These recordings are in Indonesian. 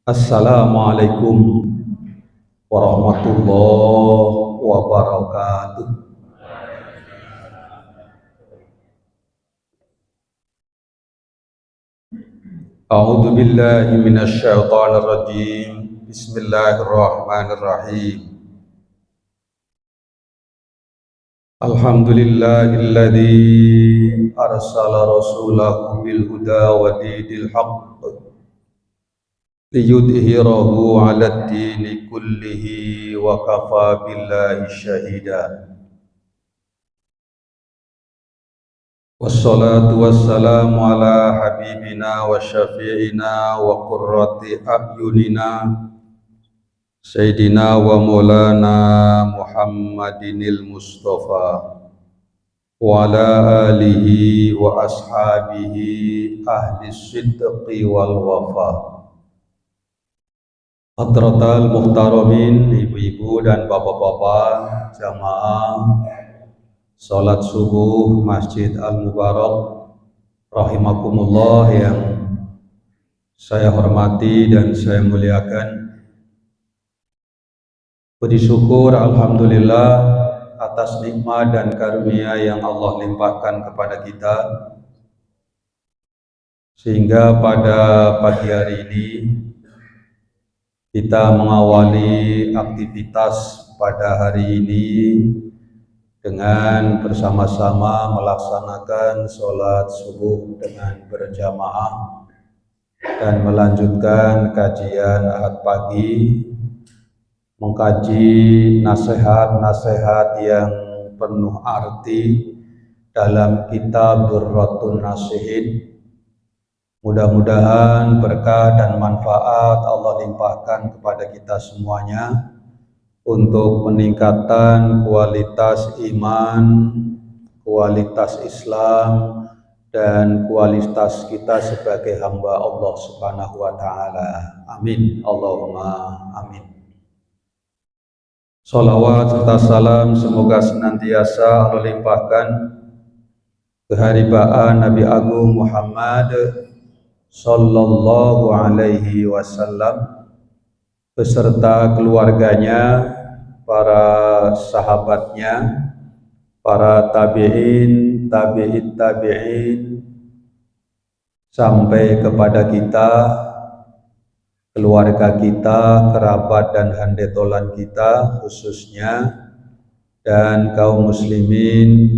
Assalamualaikum warahmatullahi wabarakatuh. A'udzu billahi minasyaitonir rajim. Bismillahirrahmanirrahim. Alhamdulillahilladzi arsala rasulahu bil huda wa dinil haqq liyudhhirahu 'alad dini kullihi wa kafa billahi syahida. Wassalatu wassalamu ala habibina wa syafi'ina wa qurrati a'yunina Sayyidina wa maulana Muhammadinil Mustafa wa ala alihi wa ashabihi ahli sidqi wal wafa. Hadratal muhtaramin, ibu-ibu dan bapak-bapak jamaah Salat subuh Masjid Al-Mubarak rahimakumullah yang saya hormati dan saya muliakan. Puji syukur alhamdulillah atas nikmat dan karunia yang Allah limpahkan kepada kita, sehingga pada pagi hari ini kita mengawali aktivitas pada hari ini dengan bersama-sama melaksanakan sholat subuh dengan berjamaah dan melanjutkan kajian Ahad pagi, mengkaji nasihat-nasihat yang penuh arti dalam kitab Durratun Nasihin. Mudah-mudahan berkah dan manfaat Allah limpahkan kepada kita semuanya untuk peningkatan kualitas iman, kualitas Islam, dan kualitas kita sebagai hamba Allah Subhanahu wa ta'ala. Amin. Allahumma amin. Salawat serta salam semoga senantiasa Allah limpahkan keharibaan Nabi Agung Muhammad sallallahu alaihi wasallam beserta keluarganya, para sahabatnya, para tabi'in, tabi'in, sampai kepada kita, keluarga kita, kerabat dan handetolan kita khususnya, dan kaum muslimin,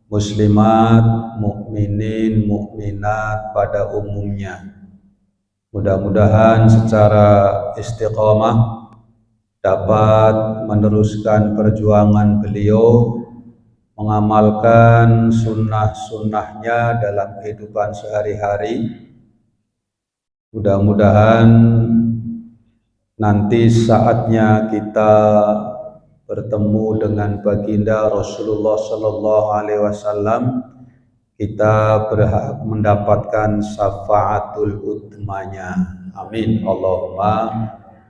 muslimat, mukminin, mukminat pada umumnya. Mudah-mudahan secara istiqomah dapat meneruskan perjuangan beliau mengamalkan sunnah-sunnahnya dalam kehidupan sehari-hari. Mudah-mudahan nanti saatnya kita bertemu dengan baginda Rasulullah Sallallahu Alaihi Wasallam, kita berhak mendapatkan syafaatul utmanya. Amin. Allahumma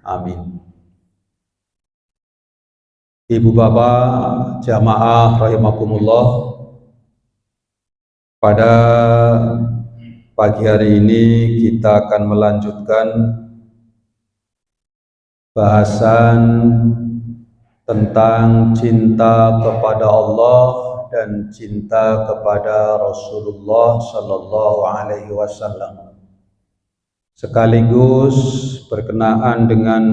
amin. Ibu bapak jamaah rahimakumullah, pada pagi hari ini kita akan melanjutkan bahasan tentang cinta kepada Allah dan cinta kepada Rasulullah Sallallahu Alaihi Wasallam, sekaligus berkenaan dengan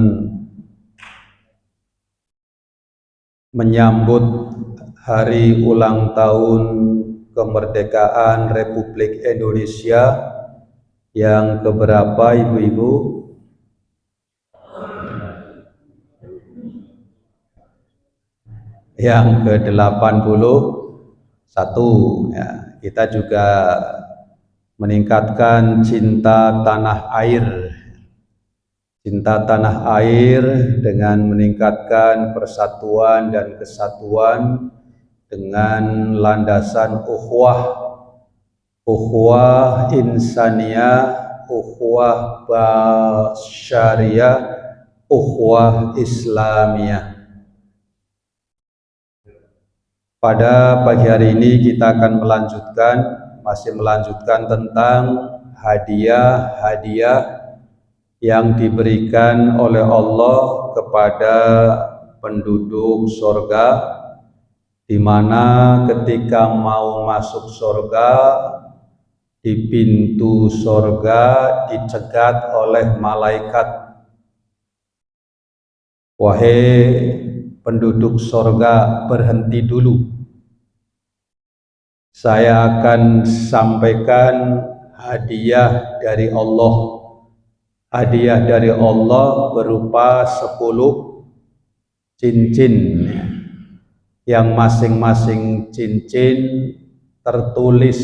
menyambut hari ulang tahun kemerdekaan Republik Indonesia yang keberapa, ibu-ibu? Yang ke-81. Ya, kita juga meningkatkan cinta tanah air. Cinta tanah air dengan meningkatkan persatuan dan kesatuan dengan landasan ukhuwah insaniyah, ukhuwah basyariyah, ukhuwah islamiyah. Pada pagi hari ini kita akan masih melanjutkan tentang hadiah-hadiah yang diberikan oleh Allah kepada penduduk surga, di mana ketika mau masuk surga, di pintu surga dicegat oleh malaikat. Wahai penduduk surga, berhenti dulu. Saya akan sampaikan hadiah dari Allah. Hadiah dari Allah berupa 10 cincin, yang masing-masing cincin tertulis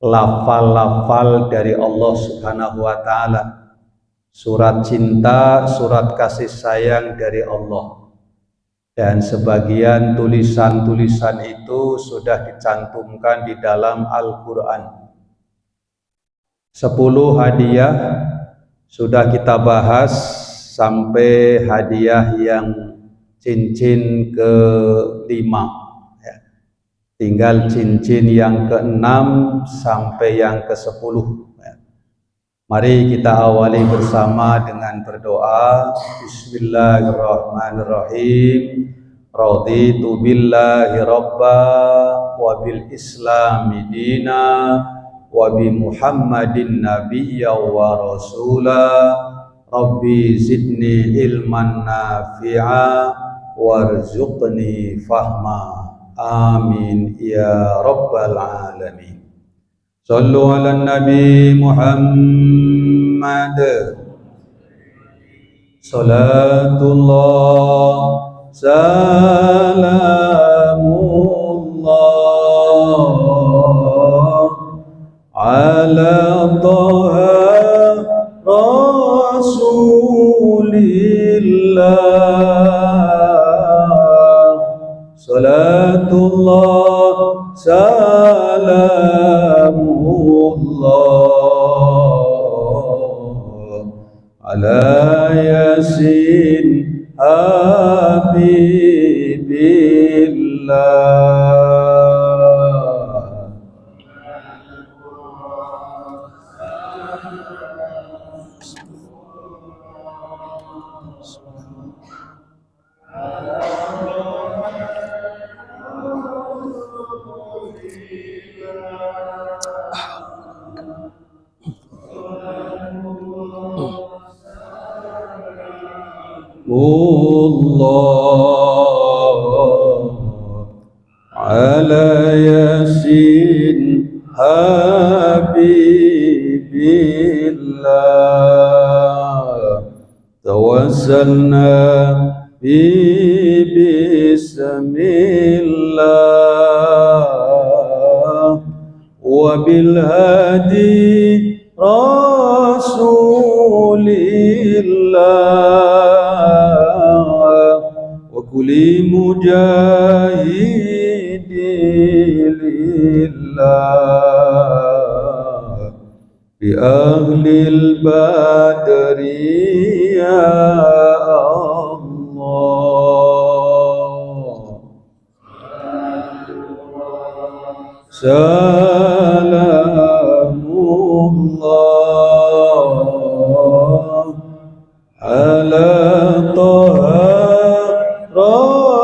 lafal-lafal dari Allah Subhanahu wa Ta'ala, surat cinta, surat kasih sayang dari Allah. Dan sebagian tulisan-tulisan itu sudah dicantumkan di dalam Al-Quran. 10 hadiah sudah kita bahas sampai hadiah yang cincin ke-5, ya. Tinggal cincin yang ke-6 sampai yang ke-10, ya. Mari kita awali bersama dengan berdoa. Bismillahirrahmanirrahim. Raditu billahi rabba wa bil islami dina wa bi Muhammadin nabiyya wa rasula. Rabbi zidni ilman nafi'a warzuqni fahma. Amin ya rabbal alamin. Sallu ala nabi Muhammad. Salatullah salamullah ala Taha Rasulillah. Salatullah salamullah ala Yasin Habibillah. Allah ala Yasin Habibillah. Tawassalna bismillah wa bil hadi Rasulillah wa kulli mujahidi lillah bi ahlil badri ya Allah. Salamullah ala Taha Rasulillah.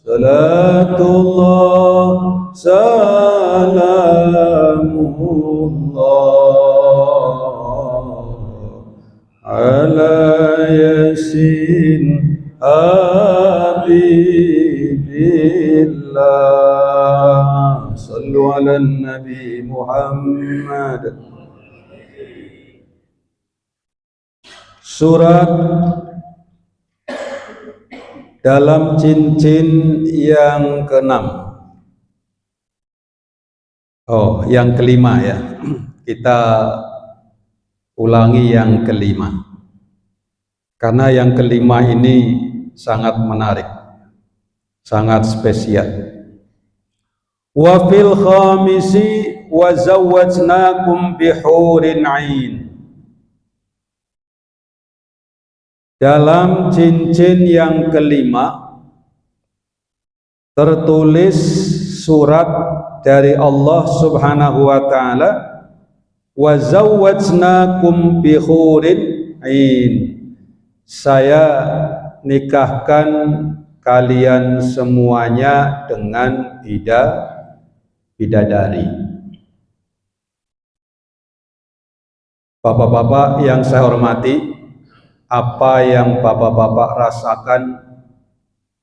Salatullah salamullah ala Yasin Habibillah. Sallu ala Nabi Muhammad. Surat dalam cincin yang ke-6. Oh, yang kelima ya. Kita ulangi yang kelima. Karena yang kelima ini sangat menarik, sangat spesial. Wa fil khamisi wa zawwajnakum bihurin 'ain. Dalam cincin yang kelima tertulis surat dari Allah Subhanahu wa taala, wa zawwajnakum bi hurin ain. Saya nikahkan kalian semuanya dengan bidadari. Bapak-bapak yang saya hormati, apa yang bapak-bapak rasakan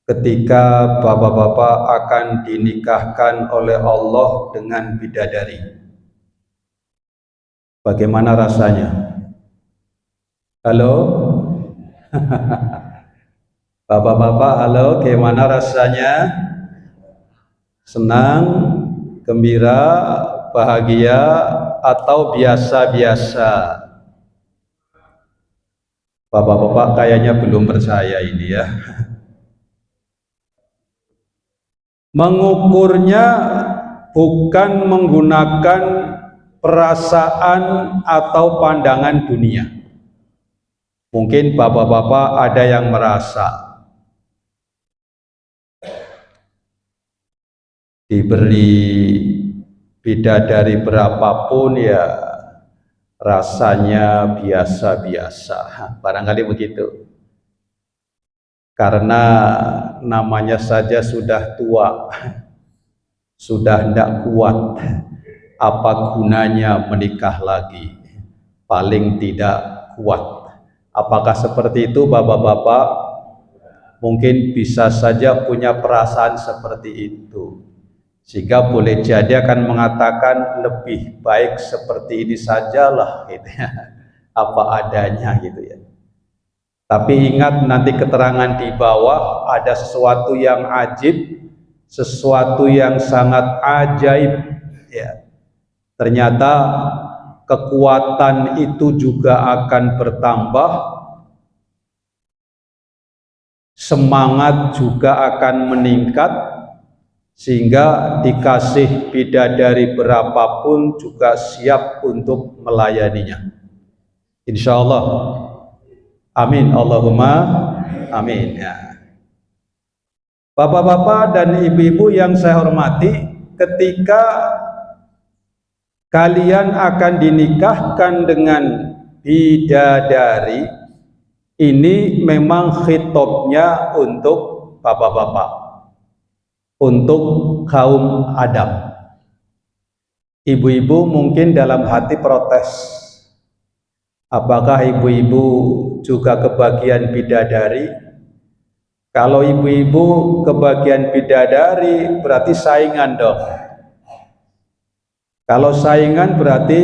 ketika bapak-bapak akan dinikahkan oleh Allah dengan bidadari? Bagaimana rasanya? Halo? Bapak-bapak, halo, gimana rasanya? Senang, gembira, bahagia, atau biasa-biasa? Bapak-bapak kayaknya belum percaya ini ya. Mengukurnya bukan menggunakan perasaan atau pandangan dunia. Mungkin bapak-bapak ada yang merasa diberi bidadari berapapun ya rasanya biasa-biasa, barangkali begitu. Karena namanya saja sudah tua, sudah tidak kuat, apa gunanya menikah lagi? Paling tidak kuat. Apakah seperti itu bapak-bapak? Mungkin bisa saja punya perasaan seperti itu, sehingga boleh jadi akan mengatakan lebih baik seperti ini sajalah gitu ya, apa adanya gitu ya. Tapi ingat, nanti keterangan di bawah ada sesuatu yang ajib, sesuatu yang sangat ajaib ya. Ternyata kekuatan itu juga akan bertambah, semangat juga akan meningkat, sehingga dikasih bidadari berapapun juga siap untuk melayaninya, insya Allah. Amin, Allahumma amin ya. Bapak-bapak dan ibu-ibu yang saya hormati, ketika kalian akan dinikahkan dengan bidadari, ini memang khitabnya untuk bapak-bapak, untuk kaum Adam. Ibu-ibu mungkin dalam hati protes, apakah ibu-ibu juga kebagian bidadari? Kalau ibu-ibu kebagian bidadari berarti saingan dong. Kalau saingan berarti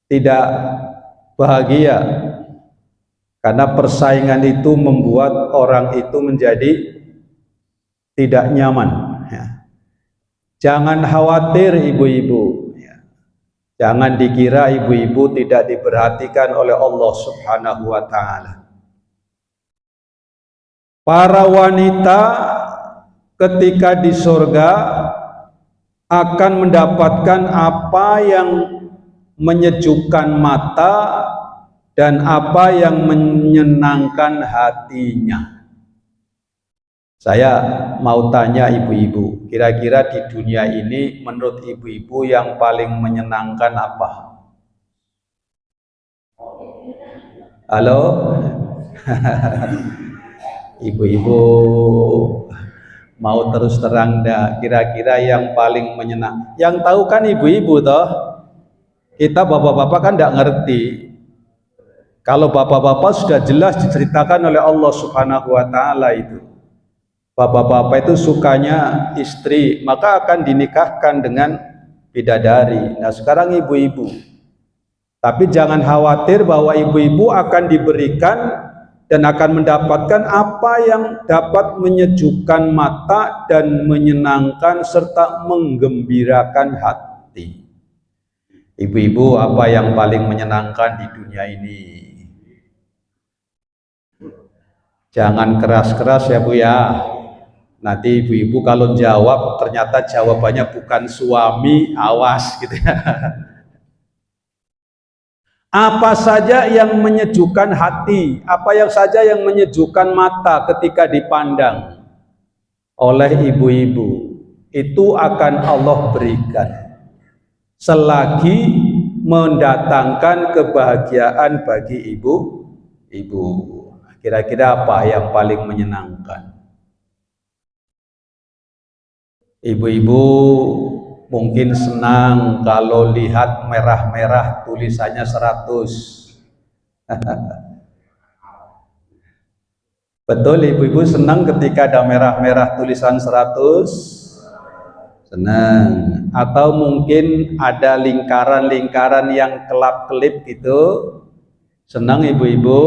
tidak bahagia, karena persaingan itu membuat orang itu menjadi tidak nyaman ya. Jangan khawatir ibu-ibu ya. Jangan dikira ibu-ibu tidak diperhatikan oleh Allah Subhanahu wa ta'ala. Para wanita ketika di surga akan mendapatkan apa yang menyejukkan mata dan apa yang menyenangkan hatinya. Saya mau tanya ibu-ibu, kira-kira di dunia ini menurut ibu-ibu yang paling menyenangkan apa? Halo? Ibu-ibu mau terus terang dah, kira-kira yang paling menyenangkan? Yang tahu kan ibu-ibu toh? Kita bapak-bapak kan tidak ngerti. Kalau bapak-bapak sudah jelas diceritakan oleh Allah Subhanahu wa ta'ala itu. Bapak-bapak itu sukanya istri, maka akan dinikahkan dengan bidadari. Nah sekarang ibu-ibu, tapi jangan khawatir bahwa ibu-ibu akan diberikan dan akan mendapatkan apa yang dapat menyejukkan mata dan menyenangkan serta menggembirakan hati. Ibu-ibu, apa yang paling menyenangkan di dunia ini? Jangan keras-keras ya Bu ya. Nanti ibu-ibu kalau jawab ternyata jawabannya bukan suami, awas gitu ya. Apa saja yang menyejukkan hati, apa yang saja yang menyejukkan mata ketika dipandang oleh ibu-ibu, itu akan Allah berikan selagi mendatangkan kebahagiaan bagi ibu-ibu. Kira-kira apa yang paling menyenangkan? Ibu-ibu mungkin senang kalau lihat merah-merah tulisannya 100. Betul, ibu-ibu senang ketika ada merah-merah tulisan 100? Senang. Atau mungkin ada lingkaran-lingkaran yang kelap-kelip gitu? Senang ibu-ibu?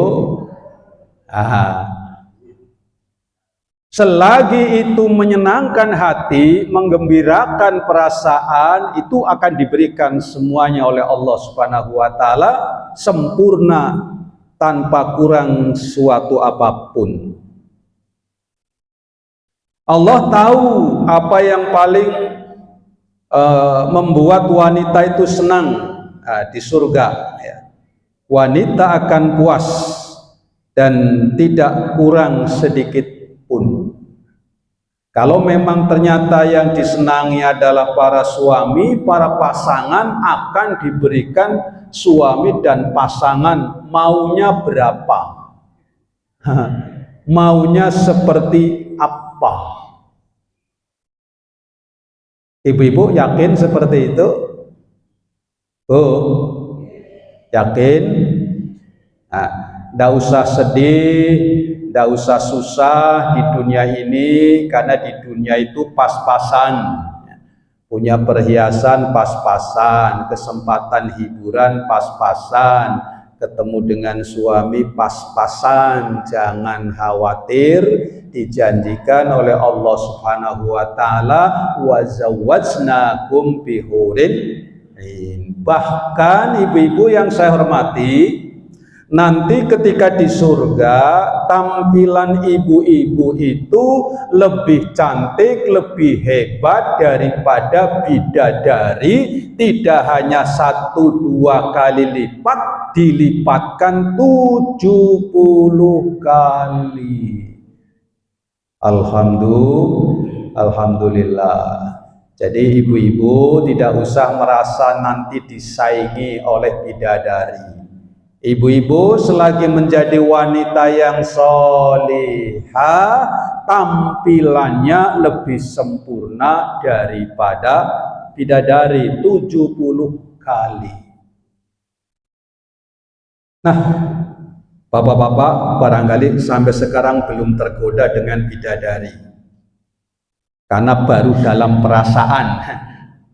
Selagi itu menyenangkan hati, menggembirakan perasaan, itu akan diberikan semuanya oleh Allah Subhanahu wa taala sempurna tanpa kurang suatu apapun. Allah tahu apa yang paling membuat wanita itu senang di surga. Wanita akan puas dan tidak kurang sedikit pun. Kalau memang ternyata yang disenangi adalah para suami, para pasangan akan diberikan suami dan pasangan maunya berapa, maunya seperti apa. Ibu-ibu yakin seperti itu? Oh, yakin? Nggak usah sedih, nggak usah susah di dunia ini, karena di dunia itu pas-pasan, punya perhiasan pas-pasan, kesempatan hiburan pas-pasan, ketemu dengan suami pas-pasan. Jangan khawatir, dijanjikan oleh Allah Subhanahu wa taala, wa zawwajnakum bihurin. Bahkan ibu-ibu yang saya hormati, nanti ketika di surga, tampilan ibu-ibu itu lebih cantik, lebih hebat daripada bidadari. Tidak hanya 1-2 kali lipat, dilipatkan 70 kali. Alhamdulillah. Jadi ibu-ibu tidak usah merasa nanti disaingi oleh bidadari. Ibu-ibu selagi menjadi wanita yang solihah, tampilannya lebih sempurna daripada bidadari 70 kali. Nah, bapak-bapak barangkali sampai sekarang belum tergoda dengan bidadari, karena baru dalam perasaan,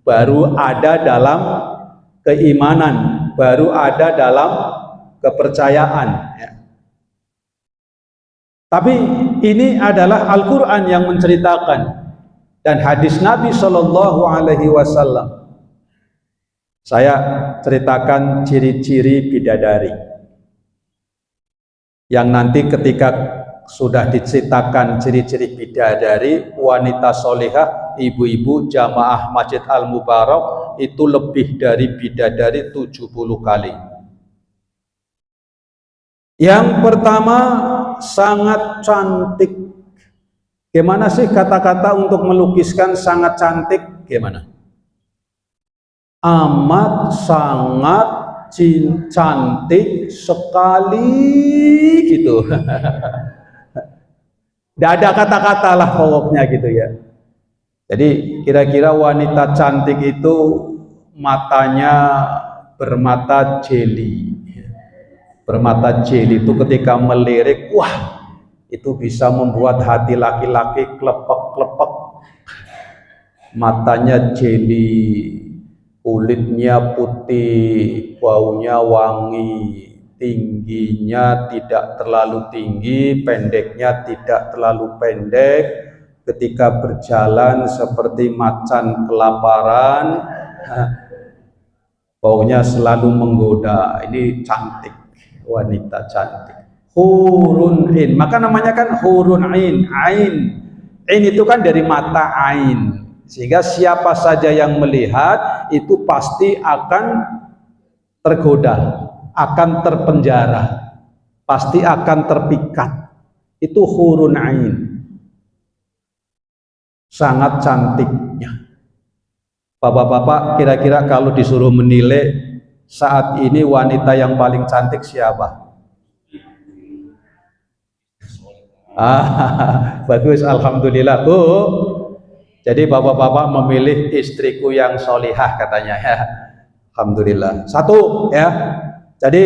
baru ada dalam keimanan, baru ada dalam kepercayaan. Tapi ini adalah Al-Quran yang menceritakan dan hadis Nabi Shallallahu Alaihi Wasallam. Saya ceritakan ciri-ciri bidadari yang nanti ketika sudah diceritakan ciri-ciri bidadari, wanita solihah, ibu-ibu jamaah Masjid Al-Mubarak itu lebih dari bidadari 70 kali. Yang pertama, sangat cantik. Gimana sih kata-kata untuk melukiskan sangat cantik? Gimana? Amat sangat cantik sekali gitu. Tidak ada kata-kata lah pokoknya gitu ya. Jadi kira-kira wanita cantik itu matanya bermata jeli. Bermata jeli itu ketika melirik, wah, itu bisa membuat hati laki-laki klepek-klepek. Matanya jeli, kulitnya putih, baunya wangi, tingginya tidak terlalu tinggi, pendeknya tidak terlalu pendek. Ketika berjalan seperti macan kelaparan, baunya selalu menggoda. Ini cantik, wanita cantik. Hurun in, maka namanya kan hurun in. Ain itu kan dari mata ain, sehingga siapa saja yang melihat itu pasti akan tergoda, akan terpenjara, pasti akan terpikat. Itu hurun ain. sangat cantiknya. Bapak-bapak, kira-kira kalau disuruh menilai saat ini wanita yang paling cantik siapa? Bagus, alhamdulillah Bu. Jadi bapak-bapak memilih istriku yang solihah katanya ya. Alhamdulillah. Satu ya. Jadi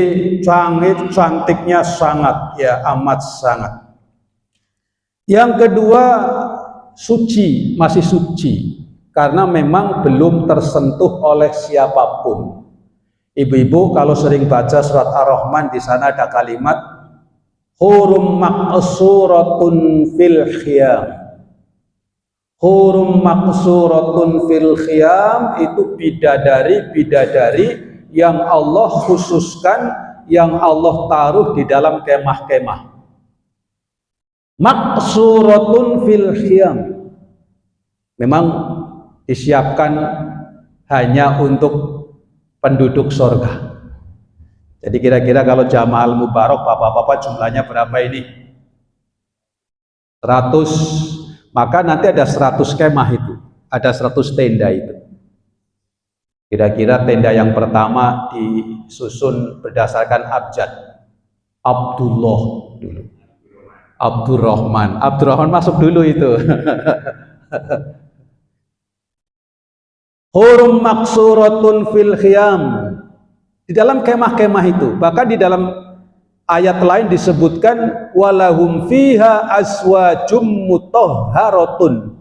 cantiknya sangat ya, amat sangat. Yang kedua, suci, masih suci. Karena memang belum tersentuh oleh siapapun. Ibu-ibu kalau sering baca surat Ar-Rahman, di sana ada kalimat hurum maqsuratun fil khiyam. Hurum maqsuratun fil khiyam itu bidadari yang Allah khususkan, yang Allah taruh di dalam kemah-kemah. Maqsuratun fil khiyam. Memang disiapkan hanya untuk penduduk surga. Jadi kira-kira kalau Jamaah Mubarak bapak-bapak jumlahnya berapa ini? 100. Maka nanti ada 100 kemah itu, ada 100 tenda itu. Kira-kira tenda yang pertama disusun berdasarkan abjad. Abdullah dulu. Abdurrahman masuk dulu itu. Hurum maksuratun fil khiyam. Di dalam kemah-kemah itu, bahkan di dalam ayat lain disebutkan walahum fiha aswajum mutahharatun.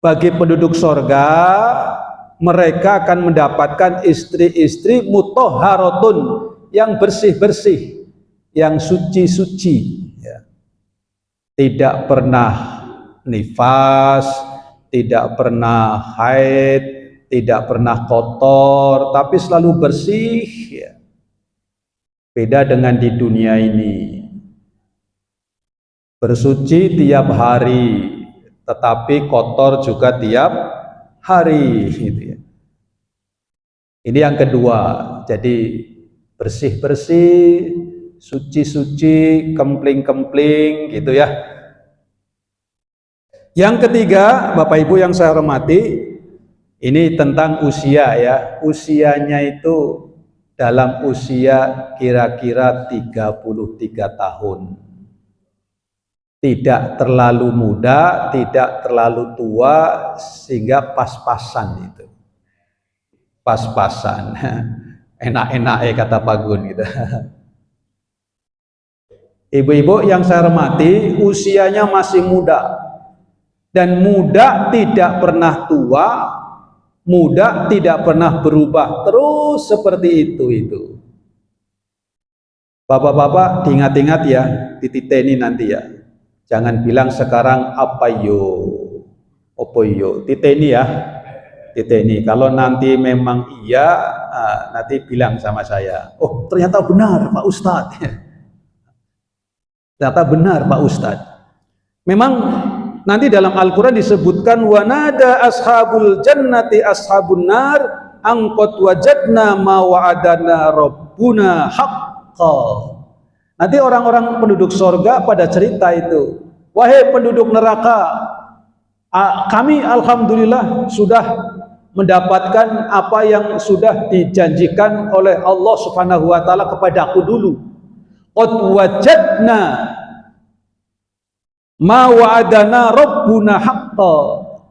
Bagi penduduk surga, mereka akan mendapatkan istri-istri mutahharatun, yang bersih-bersih, yang suci-suci ya. Tidak pernah nifas, tidak pernah haid, tidak pernah kotor, tapi selalu bersih ya. Beda dengan di dunia ini, bersuci tiap hari tetapi kotor juga tiap hari gitu ya. Ini yang kedua. Jadi bersih-bersih, suci-suci, kempling-kempling gitu ya. Yang ketiga, Bapak Ibu yang saya hormati, ini tentang usia ya. Usianya itu dalam usia kira-kira 33 tahun. Tidak terlalu muda, tidak terlalu tua, sehingga pas-pasan itu. Pas-pasan. Enak-enak kata Pak Gun gitu. Ibu-ibu yang saya hormati, usianya masih muda. Dan muda tidak pernah tua, muda tidak pernah berubah, terus seperti itu. Bapak-bapak diingat-ingat ya, dititeni nanti ya. Jangan bilang sekarang apa yo, titeni ya, titeni. Kalau nanti memang iya, nanti bilang sama saya, oh ternyata benar Pak Ustadz. Ternyata benar Pak Ustadz. Memang nanti dalam Al-Quran disebutkan wanada ashabul jannati ashabun nar angkot wajadna ma wa'adana rabbuna haqqa. Nanti orang-orang penduduk surga pada cerita itu, wahai penduduk neraka, kami alhamdulillah sudah mendapatkan apa yang sudah dijanjikan oleh Allah Subhanahu wa taala kepada aku dulu. Qad wajadna ma wa'adana rabbuna haqqa.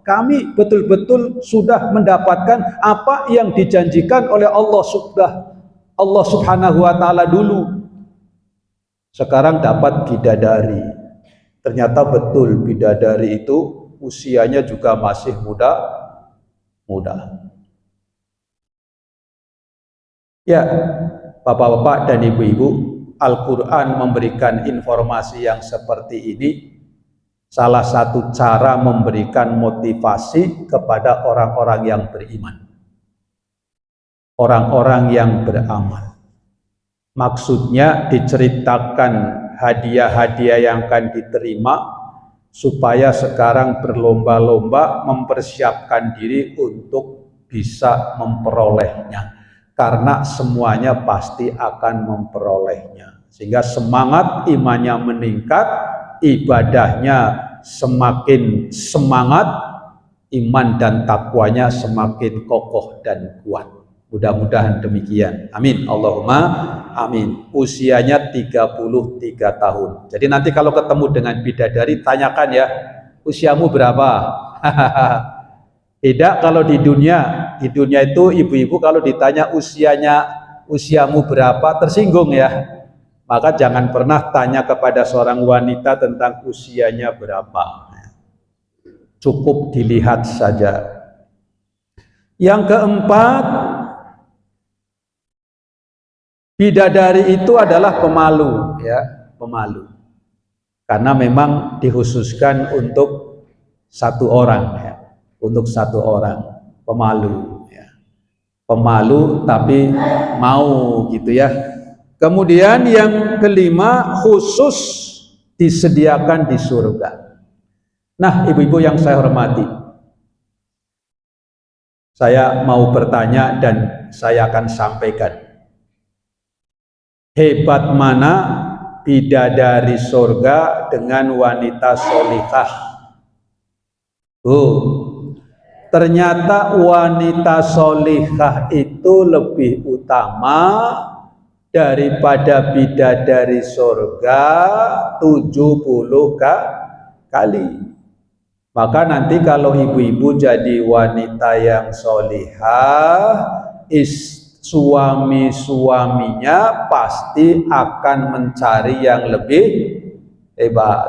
Kami betul-betul sudah mendapatkan apa yang dijanjikan oleh Allah Subhanahu wa taala dulu. Sekarang dapat bidadari. Ternyata betul bidadari itu usianya juga masih muda. Ya, Bapak-bapak dan Ibu-ibu, Al-Quran memberikan informasi yang seperti ini. Salah satu cara memberikan motivasi kepada orang-orang yang beriman, orang-orang yang beramal. Maksudnya diceritakan hadiah-hadiah yang akan diterima, supaya sekarang berlomba-lomba mempersiapkan diri untuk bisa memperolehnya, karena semuanya pasti akan memperolehnya, sehingga semangat imannya meningkat, ibadahnya semakin semangat, iman dan takwanya semakin kokoh dan kuat. Mudah-mudahan demikian. Amin. Allahumma amin. Usianya 33 tahun. Jadi nanti kalau ketemu dengan bidadari, tanyakan ya, usiamu berapa? Tidak kalau di dunia itu ibu-ibu kalau ditanya usiamu berapa, tersinggung ya. Maka jangan pernah tanya kepada seorang wanita tentang usianya berapa. Cukup dilihat saja. Yang keempat, bidadari itu adalah pemalu, ya, pemalu. Karena memang dikhususkan untuk satu orang, ya, untuk satu orang, pemalu, ya. Pemalu tapi mau gitu ya. Kemudian yang kelima, khusus disediakan di surga. Nah, ibu-ibu yang saya hormati, saya mau bertanya dan saya akan sampaikan. Hebat mana bidadari surga dengan wanita solihah? Ternyata wanita solihah itu lebih utama daripada bidadari surga 70 kali. Maka nanti kalau ibu-ibu jadi wanita yang solihah, suami-suaminya pasti akan mencari yang lebih hebat.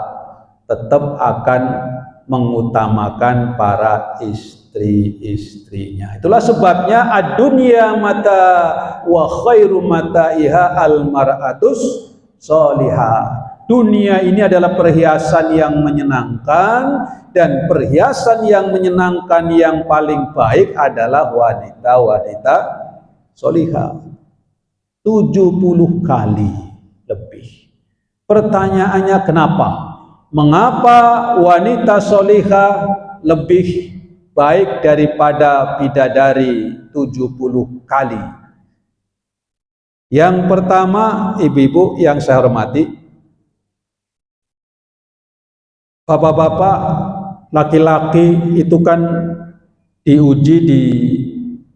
Tetap akan mengutamakan para istri-istrinya. Itulah sebabnya ad-dunya mata wa khairu mataiha al-mar'atus solihah. Dunia ini adalah perhiasan yang menyenangkan, dan perhiasan yang menyenangkan yang paling baik adalah wanita-wanita solihah. 70 kali lebih. Pertanyaannya kenapa? Mengapa wanita solihah lebih baik daripada bidadari 70 kali? Yang pertama, ibu-ibu yang saya hormati, bapak-bapak, laki-laki itu kan diuji di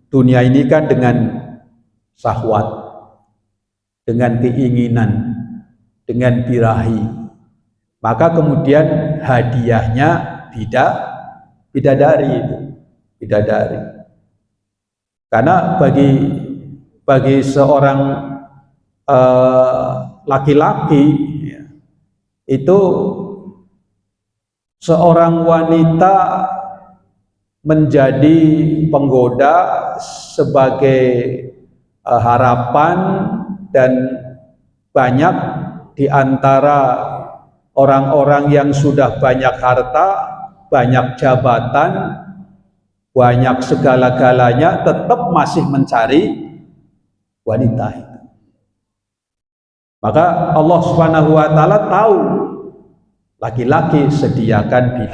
dunia ini kan dengan syahwat, dengan keinginan, dengan birahi. Maka kemudian hadiahnya bidadari itu, bidadari. Karena bagi seorang laki-laki itu, seorang wanita menjadi penggoda sebagai harapan, dan banyak di antara orang-orang yang sudah banyak harta, banyak jabatan, banyak segala-galanya, tetap masih mencari wanita itu. Maka Allah Subhanahu wa taala tahu laki-laki sediakan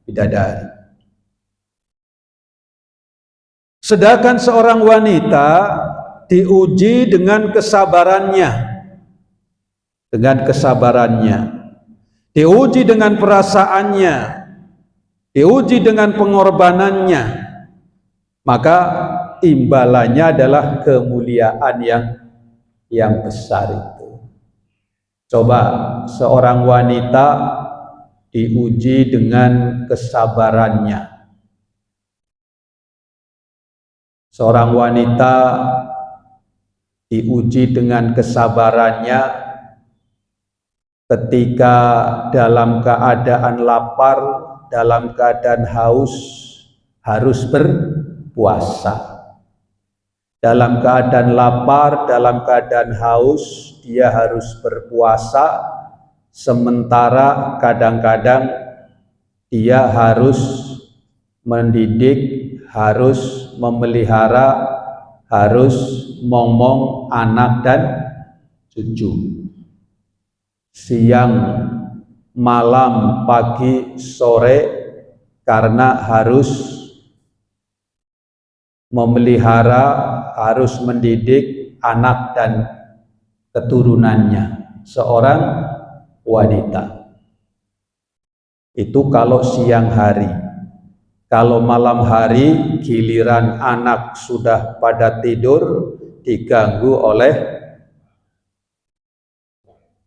bidadari. Sedangkan seorang wanita diuji dengan kesabarannya, diuji dengan perasaannya, diuji dengan pengorbanannya. Maka imbalannya adalah kemuliaan yang besar itu. Coba seorang wanita diuji dengan kesabarannya. Seorang wanita diuji dengan kesabarannya ketika dalam keadaan lapar, dalam keadaan haus, harus berpuasa. Dalam keadaan lapar, dalam keadaan haus, dia harus berpuasa, sementara kadang-kadang dia harus mendidik, harus memelihara, harus momong anak dan cucu. Siang, malam, pagi, sore, karena harus memelihara, harus mendidik anak dan keturunannya, seorang wanita. Itu kalau siang hari. Kalau malam hari giliran anak sudah pada tidur diganggu oleh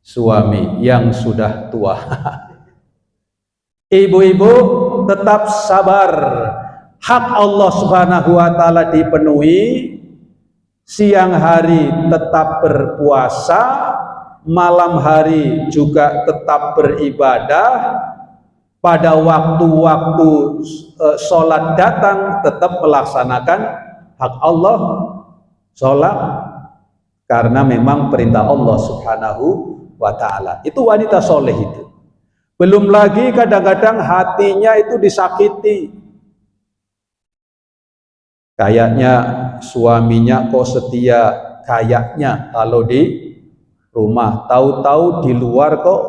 suami yang sudah tua. Ibu-ibu tetap sabar. Hak Allah Subhanahu wa taala dipenuhi. Siang hari tetap berpuasa, malam hari juga tetap beribadah. Pada waktu-waktu sholat datang tetap melaksanakan hak Allah sholat, karena memang perintah Allah Subhanahu wa ta'ala. Itu wanita soleh itu. Belum lagi kadang-kadang hatinya itu disakiti. Kayaknya suaminya kok setia, kayaknya kalau di rumah, tahu-tahu di luar kok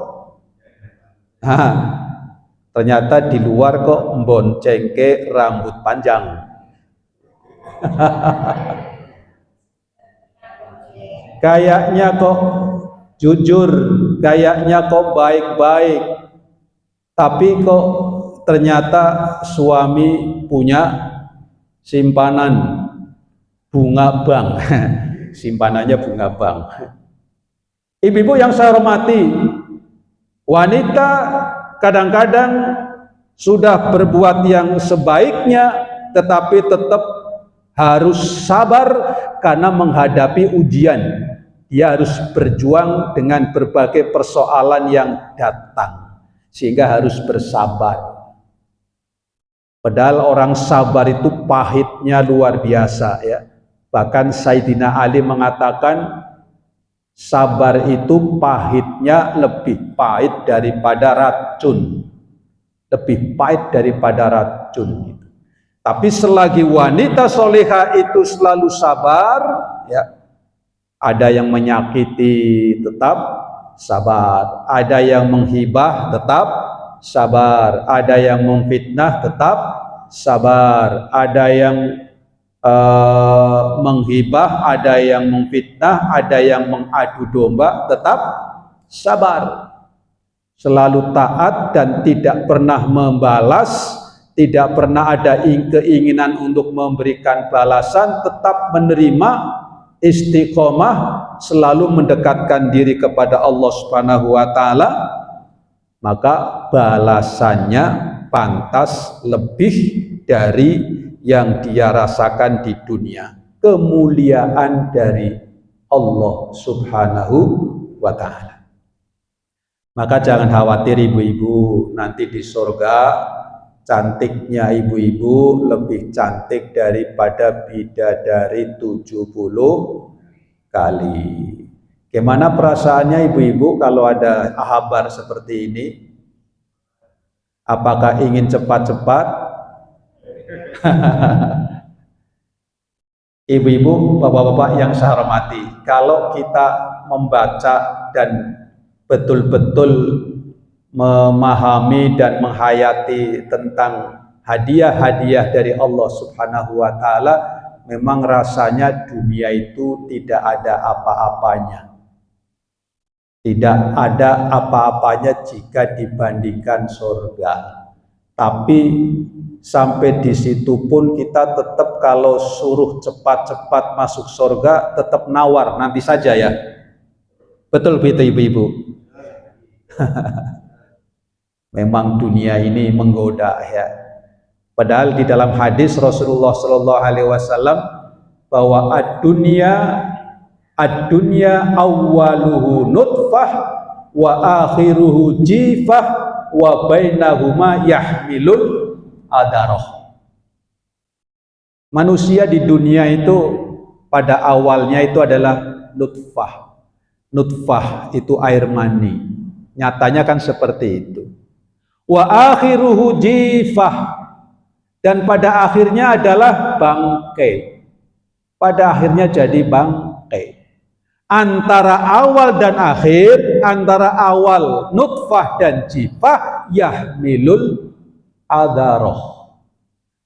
ternyata di luar kok mboncengke rambut panjang. Kayaknya kok jujur, kayaknya kok baik-baik, tapi kok ternyata suami punya simpanan bunga bank. Simpanannya bunga bank. Ibu-ibu yang saya hormati, wanita kadang-kadang sudah berbuat yang sebaiknya, tetapi tetap harus sabar karena menghadapi ujian. Dia harus berjuang dengan berbagai persoalan yang datang, sehingga harus bersabar. Padahal orang sabar itu pahitnya luar biasa ya. Bahkan Sayyidina Ali mengatakan sabar itu pahitnya lebih pahit daripada racun. Lebih pahit daripada racun. Tapi selagi wanita soleha itu selalu sabar, ya, ada yang menyakiti tetap sabar, ada yang menghibah tetap sabar, ada yang memfitnah tetap sabar, ada yang menghibah, ada yang memfitnah, ada yang mengadu domba tetap sabar. Selalu taat dan tidak pernah membalas, tidak pernah ada keinginan untuk memberikan balasan, tetap menerima, istiqomah, selalu mendekatkan diri kepada Allah Subhanahu wa taala, maka balasannya pantas lebih dari yang dia rasakan di dunia. Kemuliaan dari Allah Subhanahu wa taala. Maka jangan khawatir ibu-ibu, nanti di surga cantiknya ibu-ibu lebih cantik daripada bidadari 70 kali. Gimana perasaannya ibu-ibu kalau ada kabar seperti ini? Apakah ingin cepat-cepat? Ibu-ibu, bapak-bapak yang saya hormati, kalau kita membaca dan betul-betul memahami dan menghayati tentang hadiah-hadiah dari Allah Subhanahu wa taala, memang rasanya dunia itu tidak ada apa-apanya. Tidak ada apa-apanya jika dibandingkan surga. Tapi sampai di situ pun kita tetap kalau suruh cepat-cepat masuk surga tetap nawar, nanti saja ya. Betul begitu ibu-ibu? Memang dunia ini menggoda ya. Padahal di dalam hadis Rasulullah Shallallahu Alaihi Wasallam bahwa ad-dunya awwaluhu nutfah wa akhiruhu jifah wa bainahuma yahmilul adarah. Manusia di dunia itu pada awalnya itu adalah nutfah. Nutfah itu air mani. Nyatanya kan seperti itu. Wa akhiruhu jifah, dan pada akhirnya adalah bangkai. Pada akhirnya jadi bangkai. Antara awal dan akhir, antara awal nutfah dan jifah, yahmilul adarah.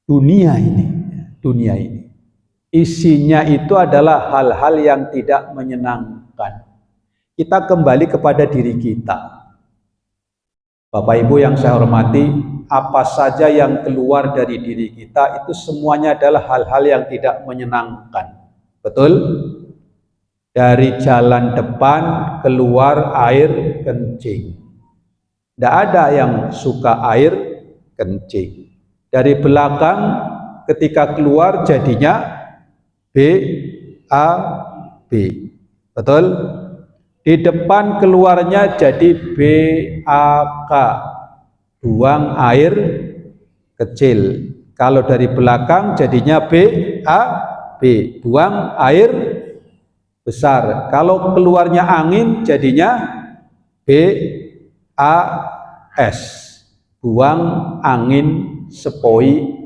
Dunia ini isinya itu adalah hal-hal yang tidak menyenangkan. Kita kembali kepada diri kita. Bapak Ibu yang saya hormati, apa saja yang keluar dari diri kita itu semuanya adalah hal-hal yang tidak menyenangkan. Betul? Dari jalan depan keluar air kencing. Tidak ada yang suka air kencing. Dari belakang ketika keluar jadinya B, A, B. Betul? Di depan keluarnya jadi B, A, K. Buang air kecil. Kalau dari belakang jadinya B, A, B. Buang air besar. Kalau keluarnya angin jadinya B, A, S. Buang angin sepoi.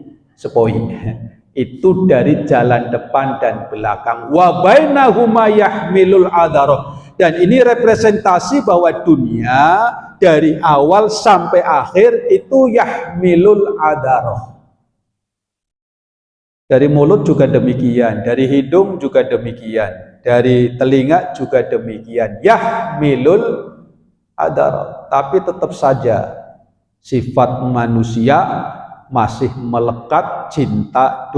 Itu dari jalan depan dan belakang. Wa bainahuma yahmilul adharah. Dan ini representasi bahwa dunia dari awal sampai akhir itu yahmilul adharah. Dari mulut juga demikian, dari hidung juga demikian, dari telinga juga demikian. Yahmilul adharah. Tapi tetap saja sifat manusia masih melekat cinta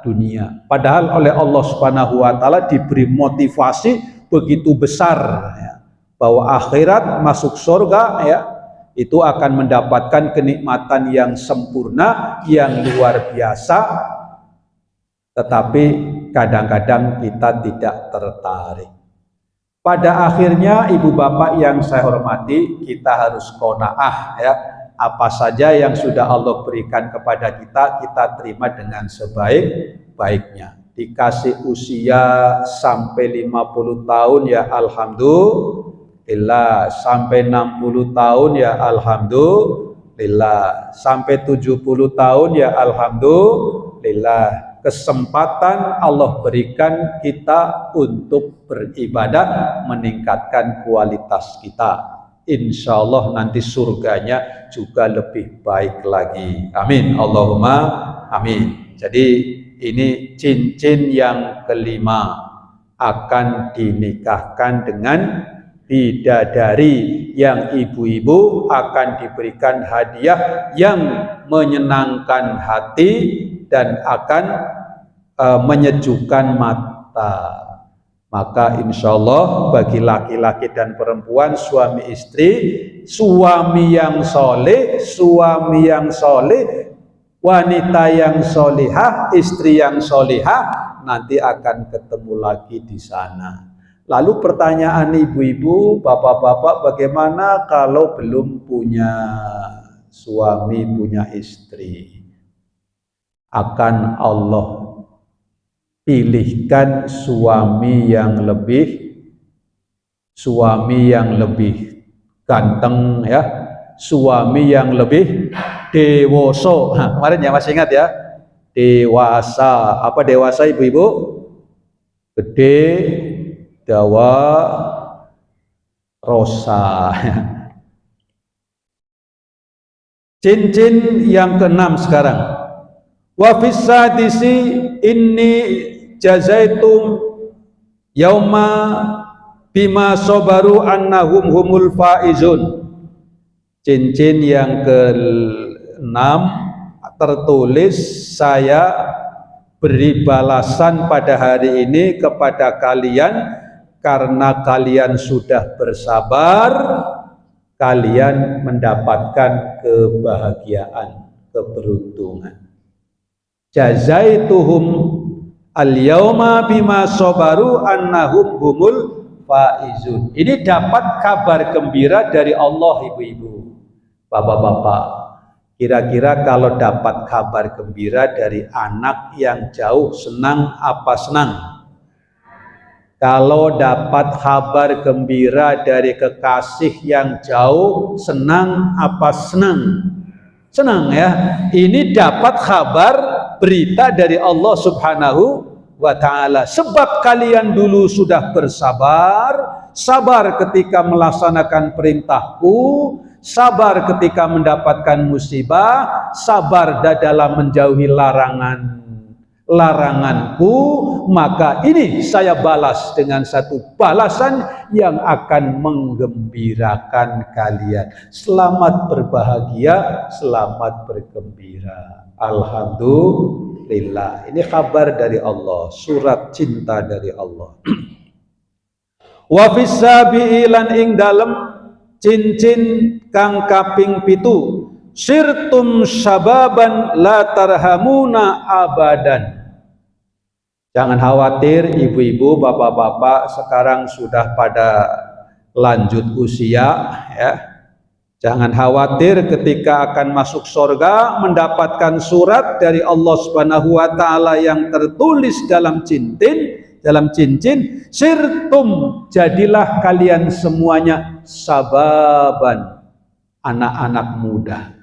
dunia. Padahal oleh Allah Subhanahu wa taala diberi motivasi begitu besar ya, bahwa akhirat masuk surga ya, itu akan mendapatkan kenikmatan yang sempurna, yang luar biasa. Tetapi kadang-kadang kita tidak tertarik. Pada akhirnya ibu bapak yang saya hormati, kita harus qanaah ya. Apa saja yang sudah Allah berikan kepada kita, kita terima dengan sebaik-baiknya. Dikasih usia sampai 50 tahun ya alhamdulillah, sampai 60 tahun ya alhamdulillah, sampai 70 tahun ya alhamdulillah. Kesempatan Allah berikan kita untuk beribadah, meningkatkan kualitas kita. Insya Allah nanti surganya juga lebih baik lagi. Amin. Allahumma amin. Jadi ini cincin yang kelima akan dinikahkan dengan bidadari yang ibu-ibu akan diberikan hadiah yang menyenangkan hati dan akan menyejukkan mata. Maka insya Allah bagi laki-laki dan perempuan, suami istri, suami yang soleh, wanita yang solihah, istri yang solihah, nanti akan ketemu lagi di sana. Lalu pertanyaan ibu-ibu, bapak-bapak, bagaimana kalau belum punya suami, punya istri? Akan Allah pilihkan suami yang lebih ganteng ya, suami yang lebih dewasa. Nah, kemarin ya masih ingat ya, dewasa. Apa dewasa ibu-ibu? Gede, dawa, rosa. Cincin yang keenam sekarang. Wa fis sadisi inni jazaitum yauma bima sabaru annahum humul faizun. Cincin yang ke-6 tertulis, saya beri balasan pada hari ini kepada kalian karena kalian sudah bersabar, kalian mendapatkan kebahagiaan, keberuntungan. Jazaituhum al-yauma bima sabaru annahum humul faizun. Ini dapat kabar gembira dari Allah ibu-ibu, bapak-bapak. Kira-kira kalau dapat kabar gembira dari anak yang jauh, senang apa senang? Kalau dapat kabar gembira dari kekasih yang jauh, senang apa senang? Senang ya. Ini dapat kabar berita dari Allah Subhanahu wa ta'ala. Sebab kalian dulu sudah bersabar, sabar ketika melaksanakan perintahku, sabar ketika mendapatkan musibah, sabar dalam menjauhi larangan laranganku, maka ini saya balas dengan satu balasan yang akan menggembirakan kalian. Selamat berbahagia, selamat bergembira. Alhamdulillah. Ini kabar dari Allah, surat cinta dari Allah. Wa fis sabiilan ing dalem cincin kang kaping 7, sirtum syababan la tarhamuna abadan. Jangan khawatir ibu-ibu, bapak-bapak sekarang sudah pada lanjut usia ya. Jangan khawatir ketika akan masuk surga mendapatkan surat dari Allah Subhanahu wa taala yang tertulis dalam cincin, sirtum, jadilah kalian semuanya sababan, anak-anak muda.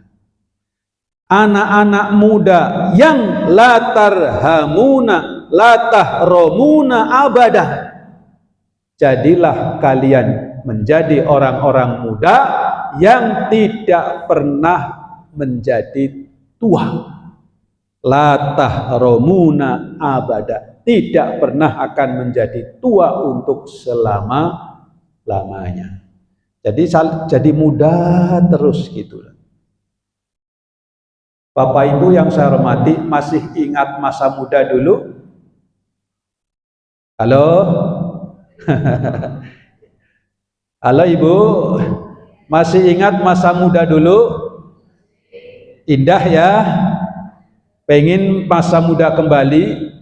Anak-anak muda yang la tarhamuna, la tahromuna abadah. Jadilah kalian menjadi orang-orang muda yang tidak pernah menjadi tua. La tahromuna abadah, tidak pernah akan menjadi tua untuk selama-lamanya. Jadi muda terus gitu. Bapak Ibu yang saya hormati, masih ingat masa muda dulu? Halo? Halo Ibu, masih ingat masa muda dulu? Indah ya? Pengen masa muda kembali?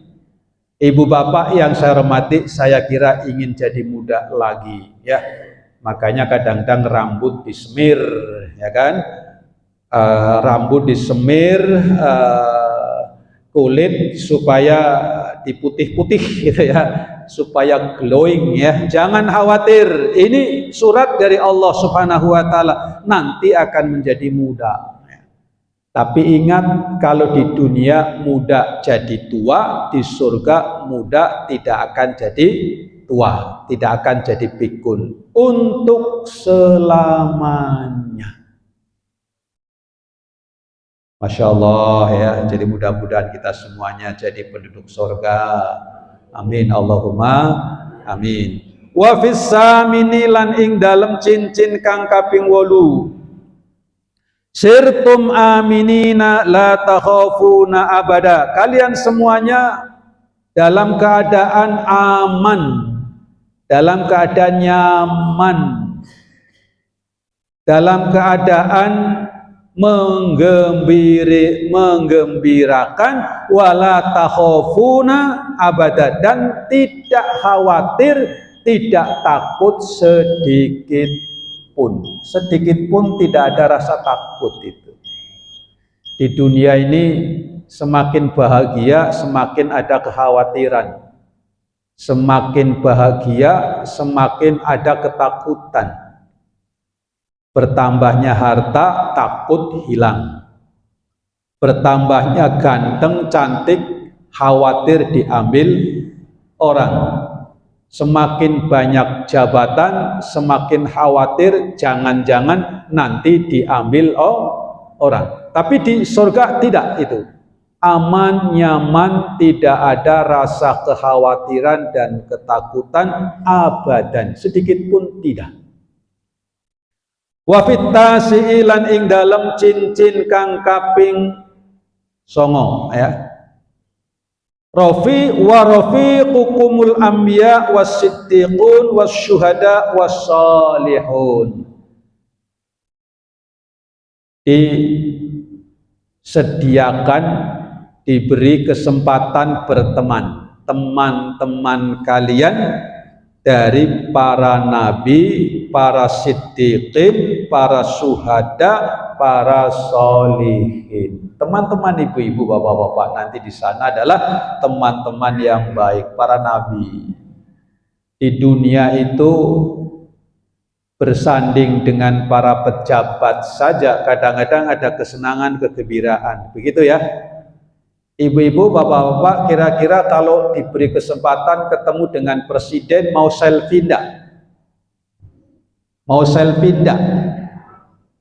Ibu bapak yang saya hormati, saya kira ingin jadi muda lagi ya. Makanya kadang-kadang rambut disemir, ya kan? Rambut disemir, kulit supaya diputih-putih gitu ya, supaya glowing ya. Jangan khawatir, ini surat dari Allah Subhanahu wa taala, nanti akan menjadi muda. Tapi ingat, kalau di dunia muda jadi tua, di surga muda tidak akan jadi tua, tidak akan jadi pikun untuk selamanya. Masya Allah ya, jadi mudah-mudahan kita semuanya jadi penduduk surga. Amin Allahumma amin. Wa fis samini lan ing dalem cincin kang kaping 8, sirtum aminina la takhafuna abada. Kalian semuanya dalam keadaan aman, dalam keadaan nyaman, dalam keadaan menggembirakan, wala takhafuna abada, dan tidak khawatir, tidak takut sedikit pun tidak ada rasa takut itu. Di dunia ini semakin bahagia semakin ada kekhawatiran, semakin bahagia semakin ada ketakutan. Bertambahnya harta, takut hilang. Bertambahnya ganteng, cantik, khawatir diambil orang. Semakin banyak jabatan, semakin khawatir jangan-jangan nanti diambil orang. Tapi di surga tidak itu. Aman, nyaman, tidak ada rasa kekhawatiran dan ketakutan abadan, sedikit pun tidak. Wa fittasi lan ing dalem cincin kang kaping 9 ya. Rafiqukumul anbiya was-siddiqun was-syuhada was-salihun. Disediakan, diberi kesempatan berteman, teman-teman kalian dari para nabi, para siddiqin, para syuhada, para solihin. Teman-teman ibu-ibu, bapak-bapak nanti di sana adalah teman-teman yang baik, para nabi. Di dunia itu bersanding dengan para pejabat saja kadang-kadang ada kesenangan, kegembiraan, begitu ya. Ibu-ibu, bapak-bapak, kira-kira kalau diberi kesempatan ketemu dengan presiden, mau selfie enggak? Mau selfie enggak?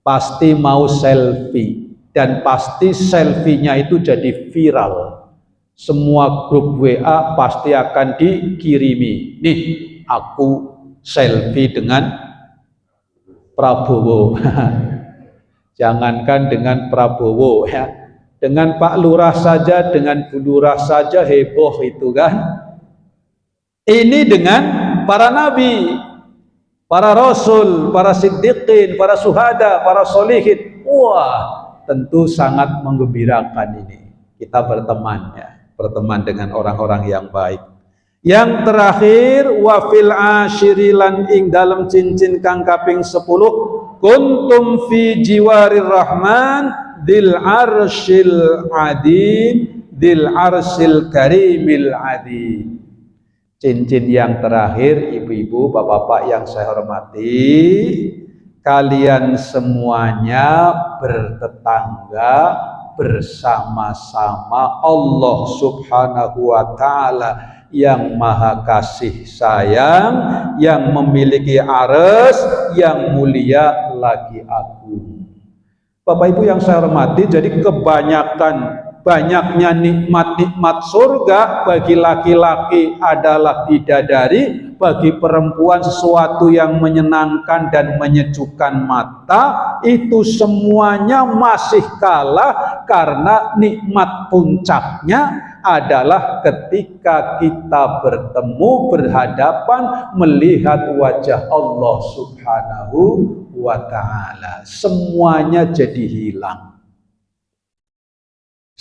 Pasti mau selfie, dan pasti selfie-nya itu jadi viral. Semua grup WA pasti akan dikirimi. Nih, aku selfie dengan Prabowo. Jangankan dengan Prabowo ya. Dengan Pak Lurah saja, dengan Bu Lurah saja heboh itu kan. Ini dengan para nabi, para rasul, para siddiqin, para suhada, para solihin. Wah, tentu sangat menggembirakan ini. Kita berteman ya, berteman dengan orang-orang yang baik. Yang terakhir, wafil asyirilan ing dalam cincin kang kaping 10, kuntum fi jiwarir rahman dil arsyil adim dil arsyil karimil adim. Cincin yang terakhir, ibu-ibu, bapak-bapak yang saya hormati, kalian semuanya bertetangga bersama-sama Allah Subhanahu wa Ta'ala yang maha kasih sayang, yang memiliki arsy yang mulia lagi agung. Bapak Ibu yang saya hormati, jadi banyaknya nikmat-nikmat surga bagi laki-laki adalah bidadari, bagi perempuan sesuatu yang menyenangkan dan menyejukkan mata, itu semuanya masih kalah karena nikmat puncaknya adalah ketika kita bertemu, berhadapan, melihat wajah Allah Subhanahu wa Ta'ala. Semuanya jadi hilang.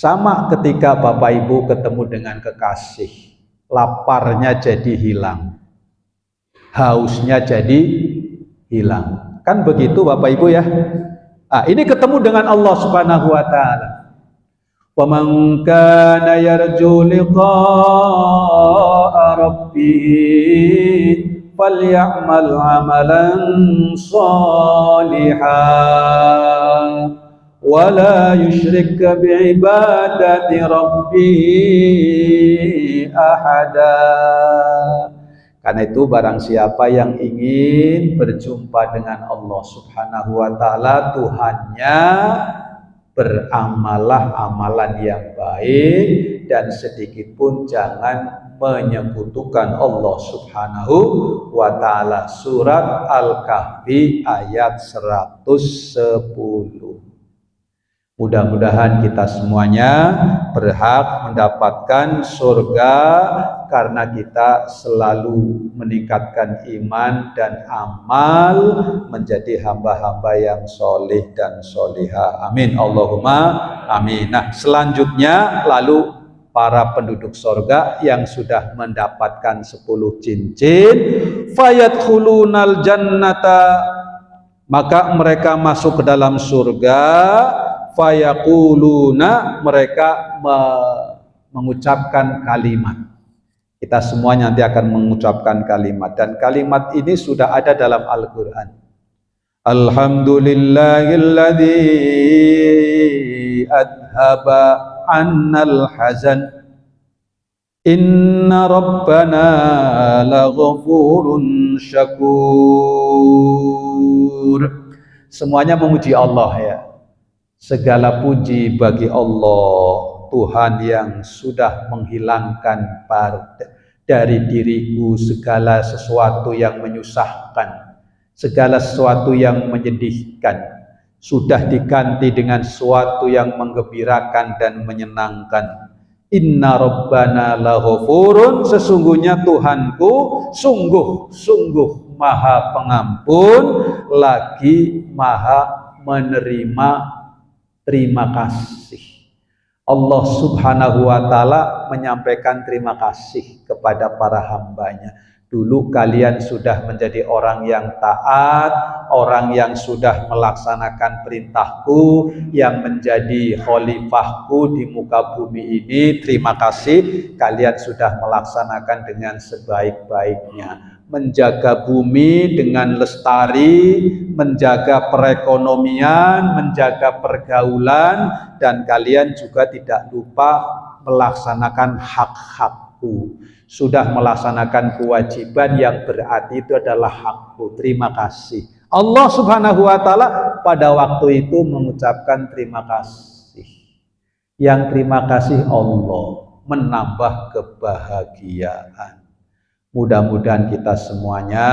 Sama ketika Bapak Ibu ketemu dengan kekasih, laparnya jadi hilang, hausnya jadi hilang. Kan begitu Bapak Ibu ya. Ini ketemu dengan Allah Subhanahu wa Ta'ala. Wa man kana yarju liqa'a rabbih falyamal 'amalan shalihan wa la yusyrik bi'ibadati rabbih ahada. Karena itu barang siapa yang ingin berjumpa dengan Allah Subhanahu wa Ta'ala, Tuhannya, beramalah amalan yang baik dan sedikit pun jangan menyekutukan Allah Subhanahu wa Ta'ala. Surat Al-Kahfi ayat 110. Mudah-mudahan kita semuanya berhak mendapatkan surga karena kita selalu meningkatkan iman dan amal menjadi hamba-hamba yang soleh dan solihah. Amin. Allahumma amin. Nah, selanjutnya lalu para penduduk surga yang sudah mendapatkan 10 cincin, fayadkhulunal jannata, maka mereka masuk ke dalam surga. Fayaquluna, mereka mengucapkan kalimat. Kita semua nanti akan mengucapkan kalimat, dan kalimat ini sudah ada dalam Al-Quran. Alhamdulillahilladzi adhaba annal hazan inna rabbana laghafurun syakur. Semuanya memuji Allah ya. Segala puji bagi Allah, Tuhan yang sudah menghilangkan dari diriku segala sesuatu yang menyusahkan, segala sesuatu yang menyedihkan, sudah diganti dengan sesuatu yang menggembirakan dan menyenangkan. Inna rabbana laghafurun, sesungguhnya Tuhanku sungguh maha pengampun lagi maha menerima terima kasih. Allah Subhanahu wa Ta'ala menyampaikan terima kasih kepada para hambanya. Dulu kalian sudah menjadi orang yang taat, orang yang sudah melaksanakan perintahku, yang menjadi khalifahku di muka bumi ini. Terima kasih, kalian sudah melaksanakan dengan sebaik-baiknya. Menjaga bumi dengan lestari, menjaga perekonomian, menjaga pergaulan, dan kalian juga tidak lupa melaksanakan hak-hakku. Sudah melaksanakan kewajiban yang berarti itu adalah hakku. Terima kasih. Allah Subhanahu wa Ta'ala pada waktu itu mengucapkan terima kasih. Yang terima kasih Allah. menambah kebahagiaan. Mudah-mudahan kita semuanya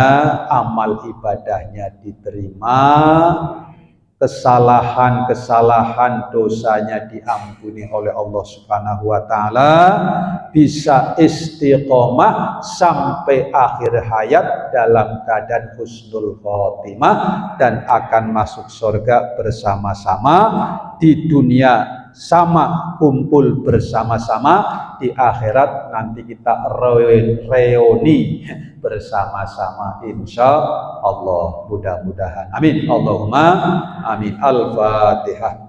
amal ibadahnya diterima, kesalahan-kesalahan dosanya diampuni oleh Allah Subhanahu wa taala, bisa istiqomah sampai akhir hayat dalam keadaan husnul khotimah dan akan masuk surga bersama-sama, di dunia sama kumpul bersama-sama, di akhirat nanti kita reuni bersama-sama insya Allah, mudah-mudahan. Amin. Allahumma amin. Al-Fatihah.